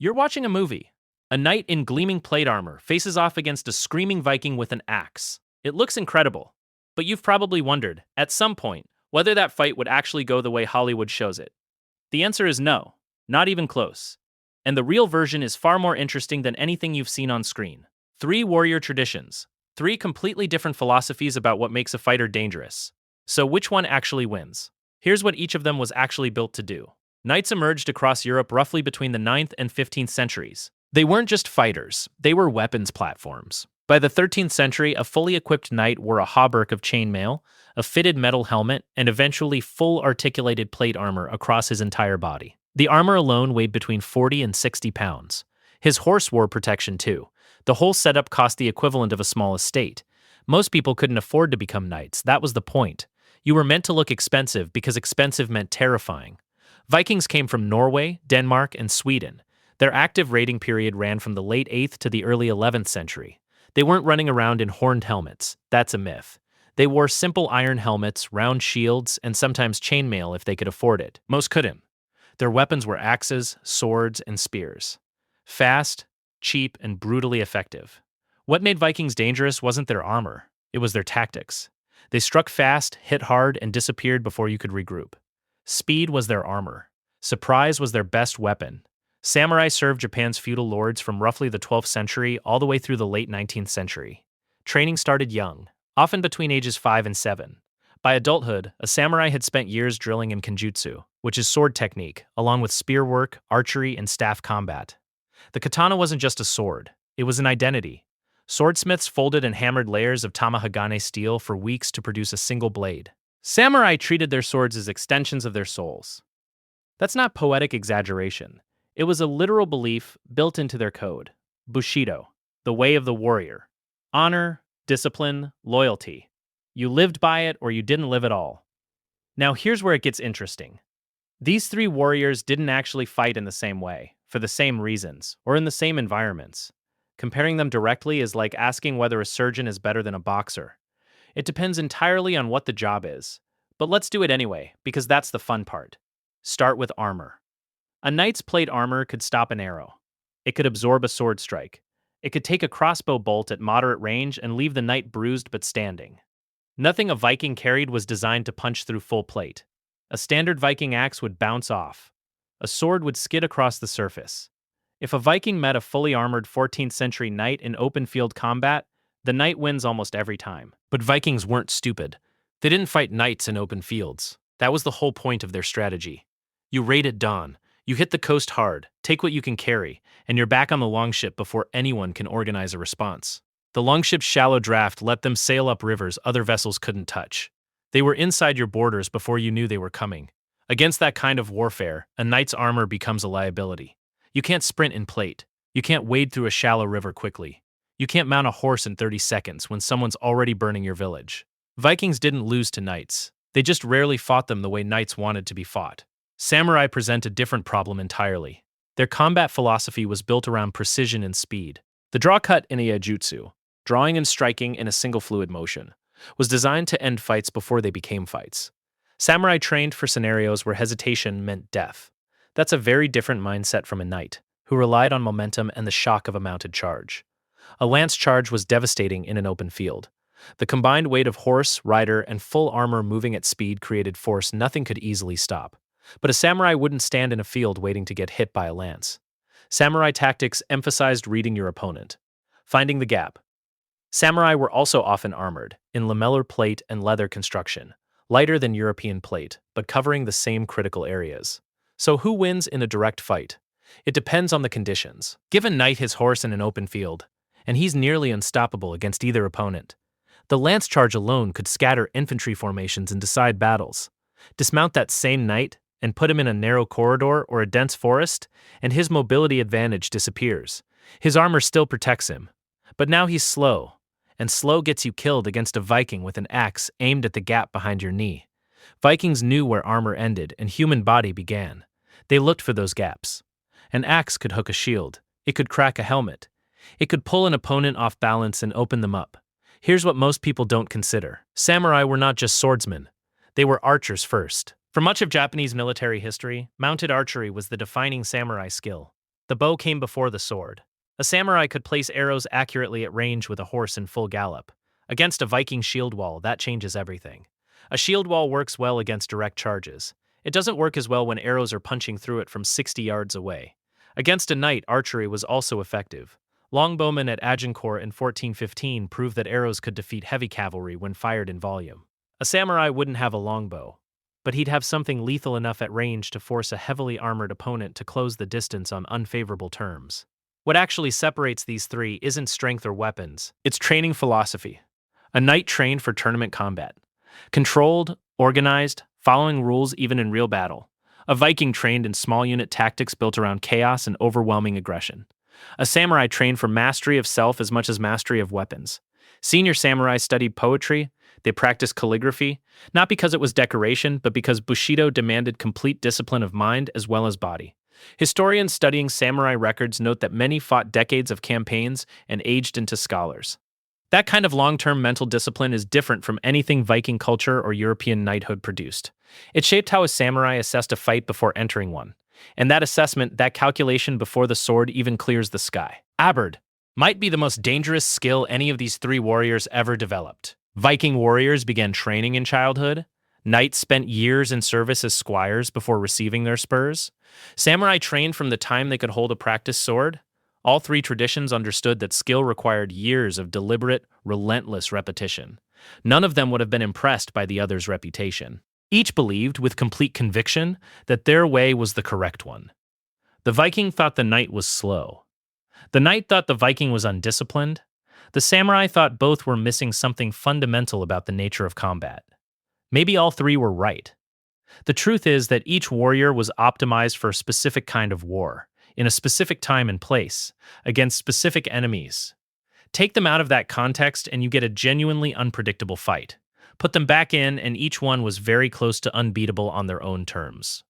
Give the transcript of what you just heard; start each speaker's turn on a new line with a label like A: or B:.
A: You're watching a movie. A knight in gleaming plate armor faces off against a screaming Viking with an axe. It looks incredible. But you've probably wondered, at some point, whether that fight would actually go the way Hollywood shows it. The answer is no, not even close. And the real version is far more interesting than anything you've seen on screen. Three warrior traditions. Three completely different philosophies about what makes a fighter dangerous. So which one actually wins? Here's what each of them was actually built to do. Knights emerged across Europe roughly between the 9th and 15th centuries. They weren't just fighters, they were weapons platforms. By the 13th century, a fully equipped knight wore a hauberk of chainmail, a fitted metal helmet, and eventually full articulated plate armor across his entire body. The armor alone weighed between 40 and 60 pounds. His horse wore protection too. The whole setup cost the equivalent of a small estate. Most people couldn't afford to become knights, that was the point. You were meant to look expensive because expensive meant terrifying. Vikings came from Norway, Denmark, and Sweden. Their active raiding period ran from the late 8th to the early 11th century. They weren't running around in horned helmets. That's a myth. They wore simple iron helmets, round shields, and sometimes chainmail if they could afford it. Most couldn't. Their weapons were axes, swords, and spears. Fast, cheap, and brutally effective. What made Vikings dangerous wasn't their armor. It was their tactics. They struck fast, hit hard, and disappeared before you could regroup. Speed was their armor. Surprise was their best weapon. Samurai served Japan's feudal lords from roughly the 12th century all the way through the late 19th century. Training started young, often between ages 5 and 7. By adulthood, a samurai had spent years drilling in kenjutsu, which is sword technique, along with spear work, archery, and staff combat. The katana wasn't just a sword, it was an identity. Swordsmiths folded and hammered layers of tamahagane steel for weeks to produce a single blade. Samurai treated their swords as extensions of their souls. That's not poetic exaggeration. It was a literal belief built into their code. Bushido, the way of the warrior. Honor, discipline, loyalty. You lived by it or you didn't live at all. Now here's where it gets interesting. These three warriors didn't actually fight in the same way, for the same reasons, or in the same environments. Comparing them directly is like asking whether a surgeon is better than a boxer. It depends entirely on what the job is. But let's do it anyway, because that's the fun part. Start with armor. A knight's plate armor could stop an arrow. It could absorb a sword strike. It could take a crossbow bolt at moderate range and leave the knight bruised but standing. Nothing a Viking carried was designed to punch through full plate. A standard Viking axe would bounce off. A sword would skid across the surface. If a Viking met a fully armored 14th century knight in open field combat, the knight wins almost every time. But Vikings weren't stupid. They didn't fight knights in open fields. That was the whole point of their strategy. You raid at dawn. You hit the coast hard, take what you can carry, and you're back on the longship before anyone can organize a response. The longship's shallow draft let them sail up rivers other vessels couldn't touch. They were inside your borders before you knew they were coming. Against that kind of warfare, a knight's armor becomes a liability. You can't sprint in plate. You can't wade through a shallow river quickly. You can't mount a horse in 30 seconds when someone's already burning your village. Vikings didn't lose to knights. They just rarely fought them the way knights wanted to be fought. Samurai present a different problem entirely. Their combat philosophy was built around precision and speed. The draw cut in a jutsu, drawing and striking in a single fluid motion, was designed to end fights before they became fights. Samurai trained for scenarios where hesitation meant death. That's a very different mindset from a knight, who relied on momentum and the shock of a mounted charge. A lance charge was devastating in an open field. The combined weight of horse, rider, and full armor moving at speed created force nothing could easily stop. But a samurai wouldn't stand in a field waiting to get hit by a lance. Samurai tactics emphasized reading your opponent, finding the gap. Samurai were also often armored, in lamellar plate and leather construction, lighter than European plate, but covering the same critical areas. So who wins in a direct fight? It depends on the conditions. Give a knight his horse in an open field, and he's nearly unstoppable against either opponent. The lance charge alone could scatter infantry formations and decide battles. Dismount that same knight, and put him in a narrow corridor or a dense forest, and his mobility advantage disappears. His armor still protects him. But now he's slow, and slow gets you killed against a Viking with an axe aimed at the gap behind your knee. Vikings knew where armor ended and human body began. They looked for those gaps. An axe could hook a shield. It could crack a helmet. It could pull an opponent off balance and open them up. Here's what most people don't consider. Samurai were not just swordsmen. They were archers first. For much of Japanese military history, mounted archery was the defining samurai skill. The bow came before the sword. A samurai could place arrows accurately at range with a horse in full gallop. Against a Viking shield wall, that changes everything. A shield wall works well against direct charges. It doesn't work as well when arrows are punching through it from 60 yards away. Against a knight, archery was also effective. Longbowmen at Agincourt in 1415 proved that arrows could defeat heavy cavalry when fired in volume. A samurai wouldn't have a longbow, but he'd have something lethal enough at range to force a heavily armored opponent to close the distance on unfavorable terms. What actually separates these three isn't strength or weapons, it's training philosophy. A knight trained for tournament combat. Controlled, organized, following rules even in real battle. A Viking trained in small unit tactics built around chaos and overwhelming aggression. A samurai trained for mastery of self as much as mastery of weapons. Senior samurai studied poetry, they practiced calligraphy, not because it was decoration, but because Bushido demanded complete discipline of mind as well as body. Historians studying samurai records note that many fought decades of campaigns and aged into scholars. That kind of long-term mental discipline is different from anything Viking culture or European knighthood produced. It shaped how a samurai assessed a fight before entering one. And that assessment, that calculation before the sword even clears the sky. Aberd might be the most dangerous skill any of these three warriors ever developed. Viking warriors began training in childhood. Knights spent years in service as squires before receiving their spurs. Samurai trained from the time they could hold a practiced sword. All three traditions understood that skill required years of deliberate, relentless repetition. None of them would have been impressed by the other's reputation. Each believed, with complete conviction, that their way was the correct one. The Viking thought the knight was slow. The knight thought the Viking was undisciplined. The samurai thought both were missing something fundamental about the nature of combat. Maybe all three were right. The truth is that each warrior was optimized for a specific kind of war, in a specific time and place, against specific enemies. Take them out of that context and you get a genuinely unpredictable fight. Put them back in and each one was very close to unbeatable on their own terms.